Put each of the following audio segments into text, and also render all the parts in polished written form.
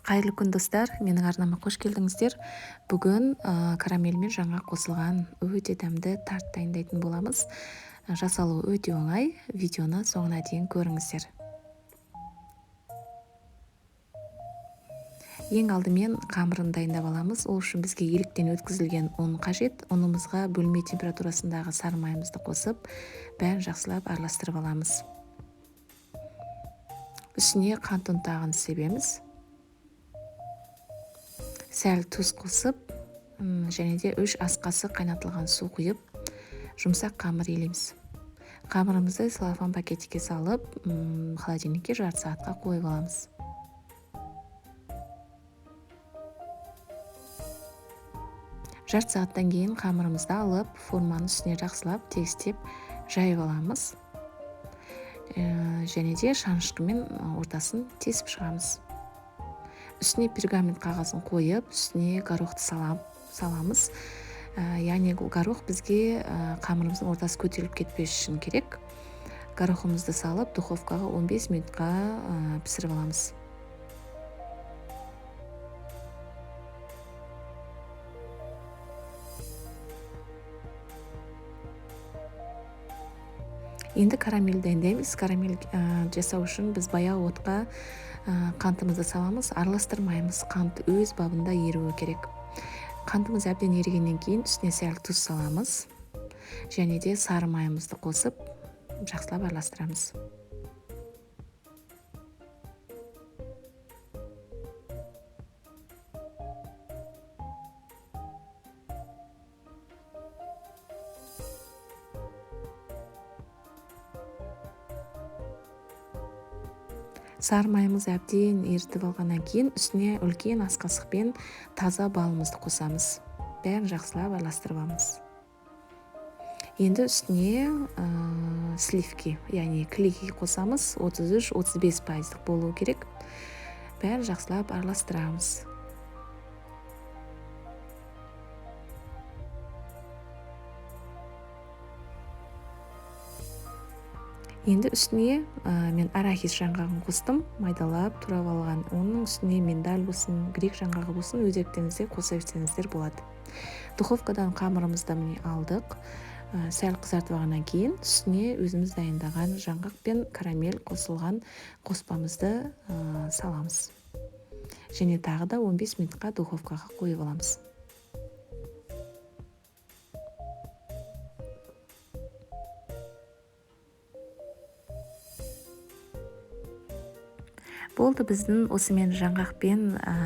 Қайырлы күн достар, менің арнама қош келдіңіздер. Бүгін карамельмен жаңа қосылған өте дәмді тарт дайындайтын боламыз. Жасалуы өте оңай, видеоны соңына дейін көріңіздер. Ең алдымен қамырын дайындап аламыз. Ол үшін бізге еліктен өткізілген ұн қажет. Ұнымызға бөлме температурасындағы сары майымызды қосып, бәрін жақсылап араластырып аламыз. Үстіне қант ұнтағын себеміз. Сәл тұз қосып, және де 3 ас қасық қайнатылған су құйып, жұмсақ қамыр елейміз. Қамырымызды целлофан пакетикке салып, холодильникке жарты сағатқа қойып аламыз. Жарты сағаттан кейін қамырымызды алып, форманың үстіне жақсылап тегістеп жайып аламыз. Және де шанышқымен ортасын тесіп шығамыз. Үстіне пергамент қағазын қойып, үстіне горохты саламыз. Яғни горох бізге қамырымыздың ортасы көтеріліп кетпес үшін керек. Горохымызды салып, духовкаға 15 минутқа пісіріп аламыз. Енді карамель дайындаймыз. Карамель жасау үшін біз баяу отқа қантымызды саламыз, араластырмаймыз. Қант өз бабында еруі керек. Қантымыз әбден ерігеннен кейін үстіне сәл тұз саламыз. Және де сары майымызды қосып, жақсылап араластырамыз. Сары майымыз әбден ерітіп алғаннан кейін үстіне үлкен ас қасықпен таза балымызды қосамыз. Бәрін жақсылап араластырып аламыз. Енді үстіне сливки, яғни кілегей қосамыз. 33-35% болуы керек. Бәрін жақсылап араластырамыз. Енді үстіне мен арахис жаңғағын қостым, майдалап, турап алған. Оның үстіне миндаль болсын, грек жаңғағы болсын, өз еркіңізде қоса берсеңіздер болады. Духовкадан қамырымызды алдық. Сәл қызартып алғаннан кейін үстіне өзіміз дайындаған жаңғақ пен карамель қосылған қоспамызды саламыз. Және тағы да 15 минутқа духовкаға қойып аламыз. Болды, біздің осымен жаңғақ пен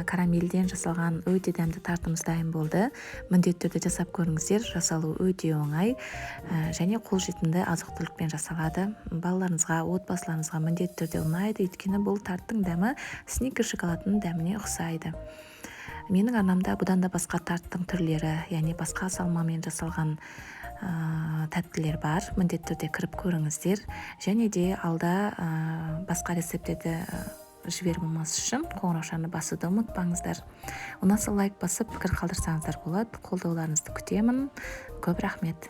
карамельден жасалған өте дәмді тартымыз дайын болды. Міндетті түрде жасап көріңіздер, жасалу өте оңай және қолжетімді азық-түлікпен жасалады. Балаларыңызға, отбасыларыңызға міндетті түрде ұнайды, өйткені бұл тарттың дәмі сникер шоколадының дәміне ұқсайды. Менің арнамда бұдан да басқа тарттың түрлері, яғни басқа салмамен жасалған тәттілер бар. Міндетті түрде кіріп көріңіздер. Және де алда басқа рецептерді жібермемес үшін қоңыраушаны басуды ұмытпаңыздар. Ұнаса лайк басып, пікір қалдырсаңыздар болады. Қолдауларыңызды күтемін. Көп рахмет.